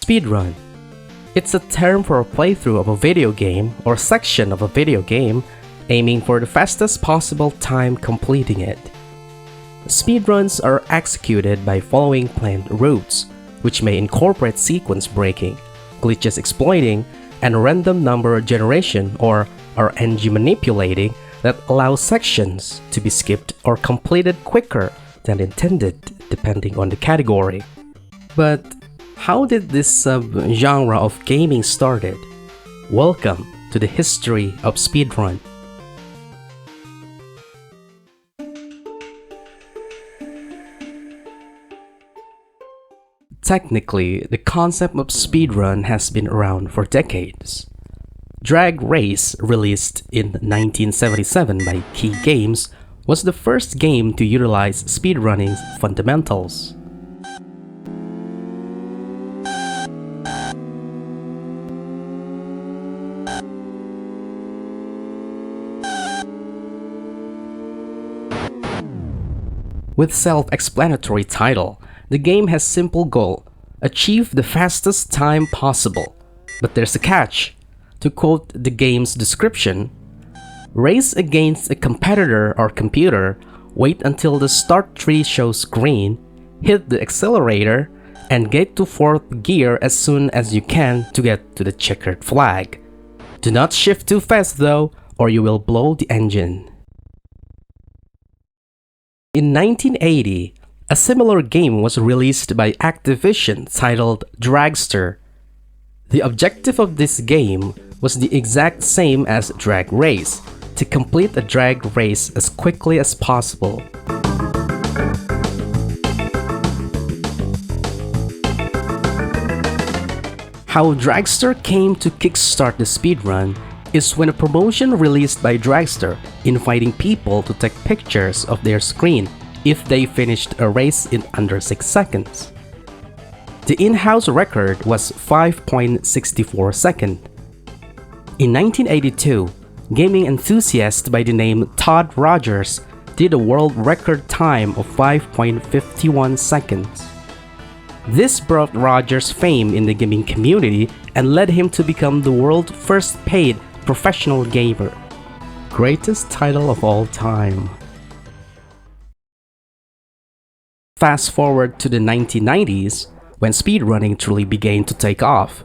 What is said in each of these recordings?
Speedrun. It's a term for a playthrough of a video game or section of a video game, aiming for the fastest possible time completing it. Speedruns are executed by following planned routes, which may incorporate sequence breaking, glitches exploiting, and random number generation or RNG manipulating that allows sections to be skipped or completed quicker than intended depending on the category. But how did this sub-genre of gaming started? Welcome to the history of speedrun. Technically, the concept of speedrun has been around for decades. Drag Race, released in 1977 by Key Games, was the first game to utilize speedrunning's fundamentals. With self-explanatory title, the game has simple goal: achieve the fastest time possible. But there's a catch. To quote the game's description, race against a competitor or computer, wait until the start tree shows green, hit the accelerator, and get to fourth gear as soon as you can to get to the checkered flag. Do not shift too fast though, or you will blow the engine. In 1980, a similar game was released by Activision titled Dragster. The objective of this game was the exact same as Drag Race, to complete a drag race as quickly as possible. How Dragster came to kickstart the speedrun is when a promotion released by Dragster inviting people to take pictures of their screen if they finished a race in under 6 seconds. The in-house record was 5.64 seconds. In 1982, gaming enthusiast by the name Todd Rogers did a world record time of 5.51 seconds. This brought Rogers fame in the gaming community and led him to become the world's first paid professional gamer. Greatest title of all time. Fast forward to the 1990s, when speedrunning truly began to take off.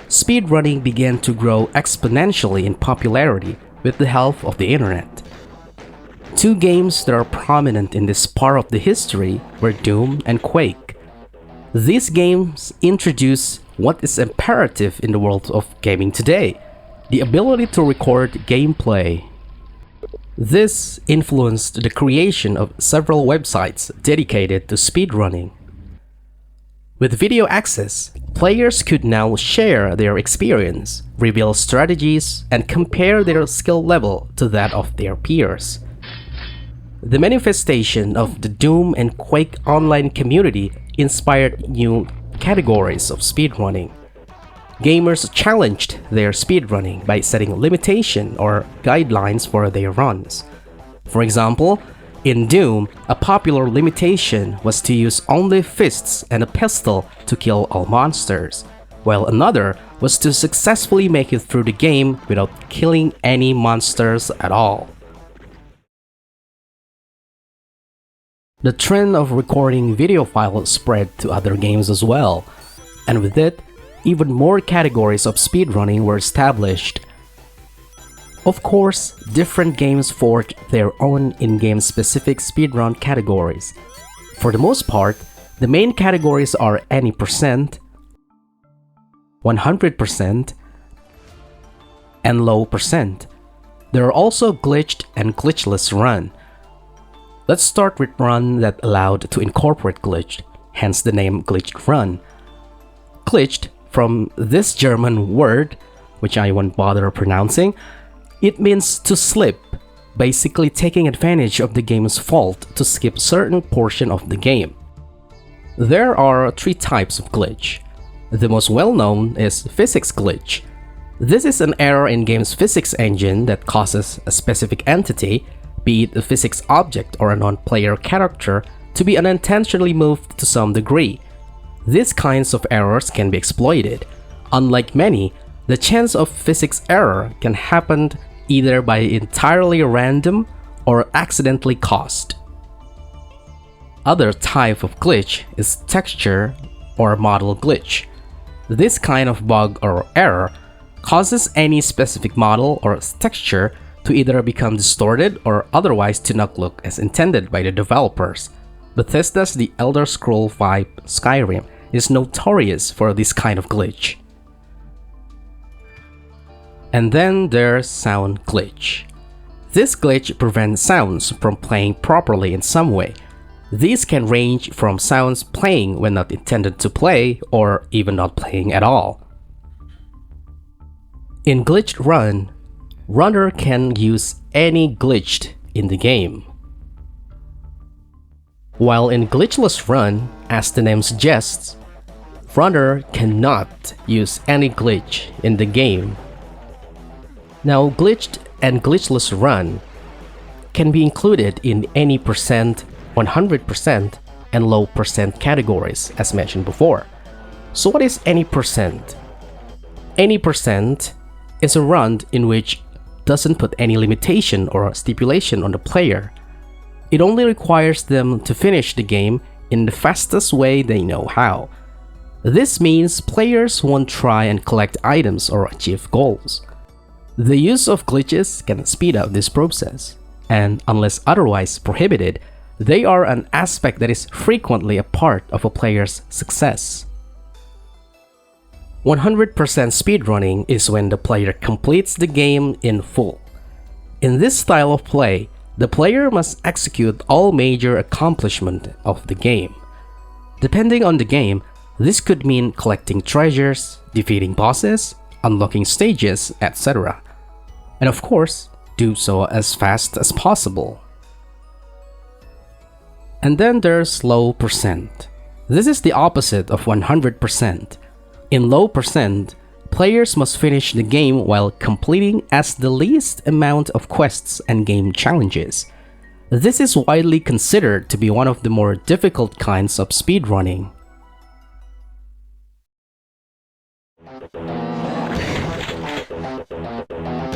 Speedrunning began to grow exponentially in popularity with the help of the internet. Two games that are prominent in this part of the history were Doom and Quake. These games introduce what is imperative in the world of gaming today: the ability to record gameplay. This influenced the creation of several websites dedicated to speedrunning. With video access, players could now share their experience, reveal strategies, and compare their skill level to that of their peers. The manifestation of the Doom and Quake online community inspired new categories of speedrunning. Gamers challenged their speedrunning by setting limitations or guidelines for their runs. For example, in Doom, a popular limitation was to use only fists and a pistol to kill all monsters, while another was to successfully make it through the game without killing any monsters at all. The trend of recording video files spread to other games as well, and with it, even more categories of speedrunning were established. Of course, different games forged their own in-game specific speedrun categories. For the most part, the main categories are any percent, 100%, and low percent. There are also glitched and glitchless run. Let's start with run that allowed to incorporate glitched, hence the name glitched run. Glitched, from this German word, which I won't bother pronouncing, it means to slip, basically taking advantage of the game's fault to skip certain portion of the game. There are 3 types of glitch. The most well-known is physics glitch. This is an error in game's physics engine that causes a specific entity, be it a physics object or a non-player character, to be unintentionally moved to some degree. These kinds of errors can be exploited. Unlike many, the chance of physics error can happen either by entirely random or accidentally caused. Other type of glitch is texture or model glitch. This kind of bug or error causes any specific model or texture to either become distorted or otherwise to not look as intended by the developers. Bethesda's The Elder Scrolls V Skyrim is notorious for this kind of glitch. And then there's sound glitch. This glitch prevents sounds from playing properly in some way. These can range from sounds playing when not intended to play or even not playing at all. In glitched run, runner can use any glitched in the game. While in glitchless run, as the name suggests, runner cannot use any glitch in the game. Now, glitched and glitchless run can be included in any percent, 100%, and low percent categories as mentioned before. So what is any percent? Any percent is a run in which doesn't put any limitation or stipulation on the player. It only requires them to finish the game in the fastest way they know how. This means players won't try and collect items or achieve goals. The use of glitches can speed up this process, and unless otherwise prohibited, they are an aspect that is frequently a part of a player's success. 100% speedrunning is when the player completes the game in full. In this style of play, the player must execute all major accomplishments of the game. Depending on the game, this could mean collecting treasures, defeating bosses, unlocking stages, etc. And of course, do so as fast as possible. And then there's low percent. This is the opposite of 100%. In low percent, players must finish the game while completing as the least amount of quests and game challenges. This is widely considered to be one of the more difficult kinds of speedrunning.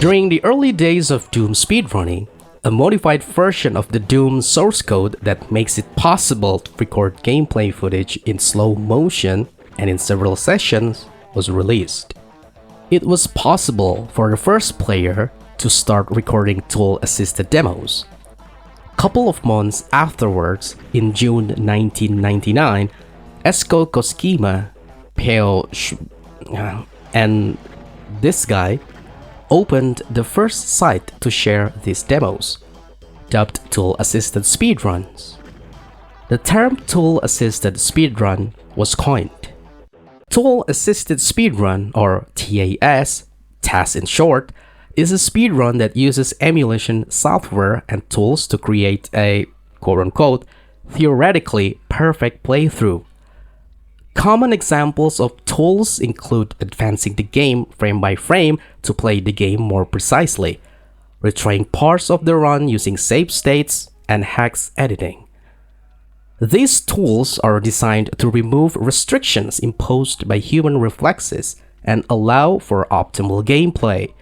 During the early days of Doom speedrunning, a modified version of the Doom source code that makes it possible to record gameplay footage in slow motion and in several sessions was released. It was possible for the first player to start recording tool-assisted demos. A couple of months afterwards, in June 1999, Esko Koskima, and this guy opened the first site to share these demos, dubbed Tool-Assisted Speedruns. The term Tool-Assisted Speedrun was coined. Tool-Assisted Speedrun, or TAS in short, is a speedrun that uses emulation software and tools to create a quote-unquote theoretically perfect playthrough. Common examples of tools include advancing the game frame by frame to play the game more precisely, retrying parts of the run using save states, and hex editing. These tools are designed to remove restrictions imposed by human reflexes and allow for optimal gameplay.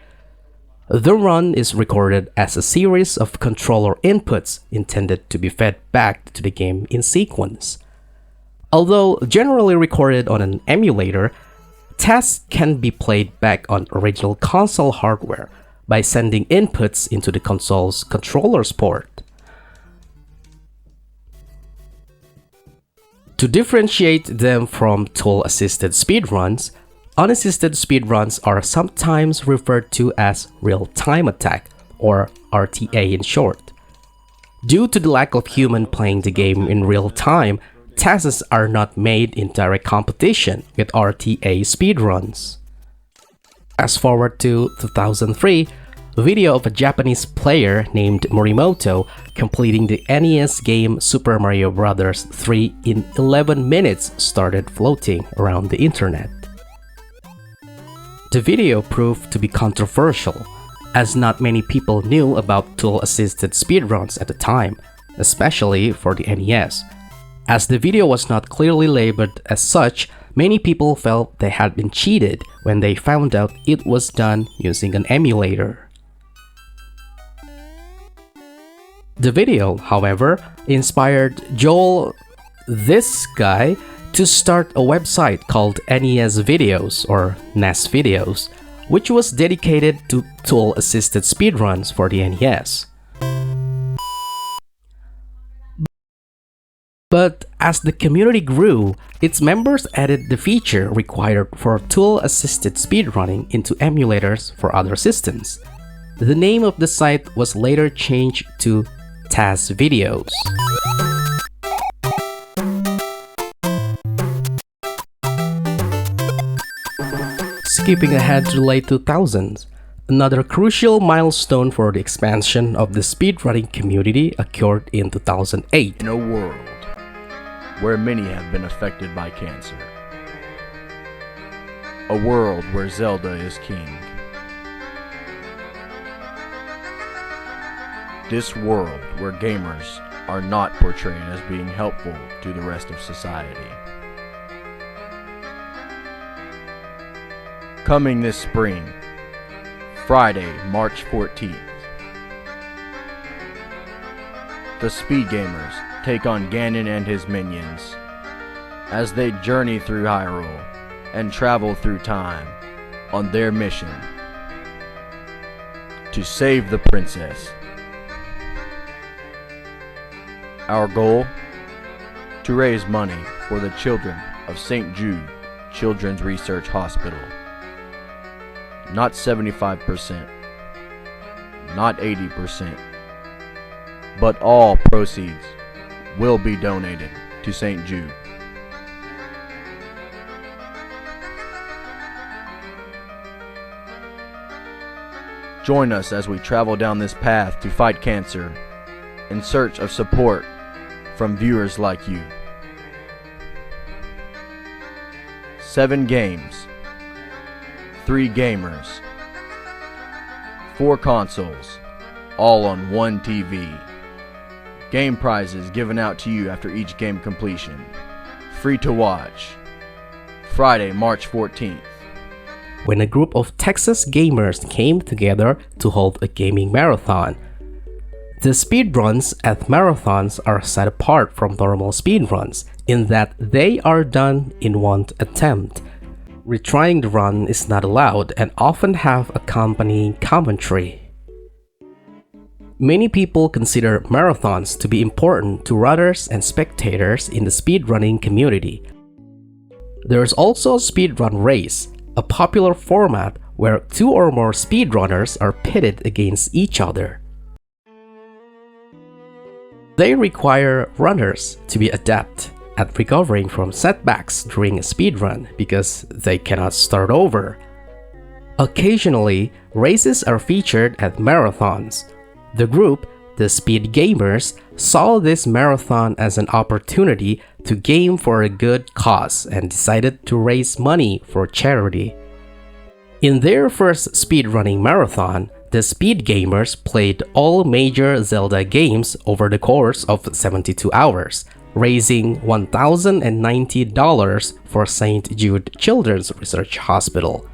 The run is recorded as a series of controller inputs intended to be fed back to the game in sequence. Although generally recorded on an emulator, tasks can be played back on original console hardware by sending inputs into the console's controller's port. To differentiate them from tool-assisted speedruns, unassisted speedruns are sometimes referred to as real-time attack, or RTA in short. Due to the lack of human playing the game in real time, tasks are not made in direct competition with RTA speedruns. Fast forward to 2003, a video of a Japanese player named Morimoto completing the NES game Super Mario Bros. 3 in 11 minutes started floating around the internet. The video proved to be controversial, as not many people knew about tool-assisted speedruns at the time, especially for the NES. As the video was not clearly labeled as such, many people felt they had been cheated when they found out it was done using an emulator. The video, however, inspired Joel, this guy, to start a website called NES Videos or NES Videos, which was dedicated to tool-assisted speedruns for the NES. But as the community grew, its members added the feature required for tool-assisted speedrunning into emulators for other systems. The name of the site was later changed to TAS Videos. Skipping ahead to the late 2000s, another crucial milestone for the expansion of the speedrunning community occurred in 2008. In a world where many have been affected by cancer, a world where Zelda is king, this world where gamers are not portrayed as being helpful to the rest of society. Coming this spring, Friday, March 14th, the Speed Gamers take on Ganon and his minions as they journey through Hyrule and travel through time on their mission to save the princess. Our goal? To raise money for the children of St. Jude Children's Research Hospital. Not 75%, not 80%, but all proceeds will be donated to St. Jude. Join us as we travel down this path to fight cancer in search of support from viewers like you. 7 games, 3 gamers, 4 consoles, all on one TV. Game prizes given out to you after each game completion. Free to watch. Friday, March 14th. When a group of Texas gamers came together to hold a gaming marathon. The speedruns at marathons are set apart from normal speedruns in that they are done in one attempt. Retrying the run is not allowed and often have accompanying commentary. Many people consider marathons to be important to runners and spectators in the speedrunning community. There is also a speedrun race, a popular format where 2 or more speedrunners are pitted against each other. They require runners to be adept at recovering from setbacks during a speedrun because they cannot start over. Occasionally, races are featured at marathons. The group, the Speed Gamers, saw this marathon as an opportunity to game for a good cause and decided to raise money for charity. In their first speedrunning marathon, the Speed Gamers played all major Zelda games over the course of 72 hours, raising $1,090 for St. Jude Children's Research Hospital.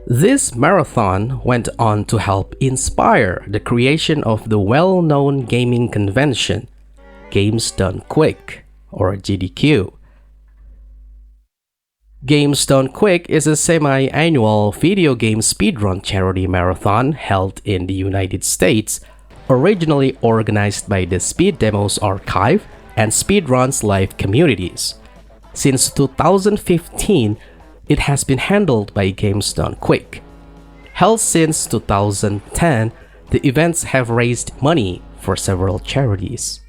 This marathon went on to help inspire the creation of the well-known gaming convention, Games Done Quick, or GDQ. Games Done Quick is a semi-annual video game speedrun charity marathon held in the United States, originally organized by the Speed Demos Archive and Speedrun's live communities. Since 2015, it has been handled by Games Done Quick. Held since 2010, the events have raised money for several charities.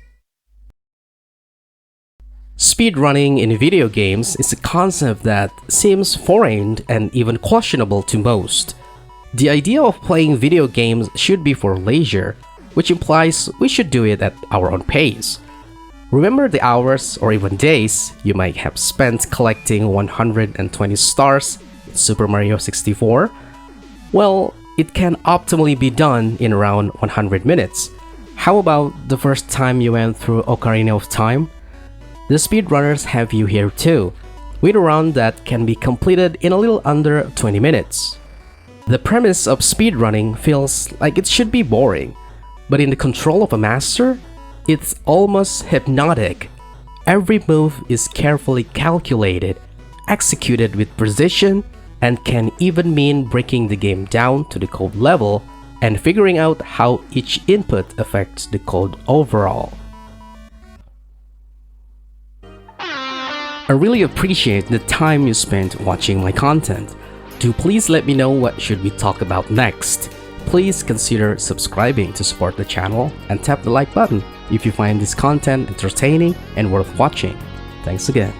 Speedrunning in video games is a concept that seems foreign and even questionable to most. The idea of playing video games should be for leisure, which implies we should do it at our own pace. Remember the hours or even days you might have spent collecting 120 stars in Super Mario 64? Well, it can optimally be done in around 100 minutes. How about the first time you went through Ocarina of Time? The speedrunners have you here too, with a run that can be completed in a little under 20 minutes. The premise of speedrunning feels like it should be boring, but in the control of a master, it's almost hypnotic. Every move is carefully calculated, executed with precision, and can even mean breaking the game down to the code level and figuring out how each input affects the code overall. I really appreciate the time you spent watching my content. Do please let me know what should we talk about next. Please consider subscribing to support the channel and tap the like button if you find this content entertaining and worth watching. Thanks again.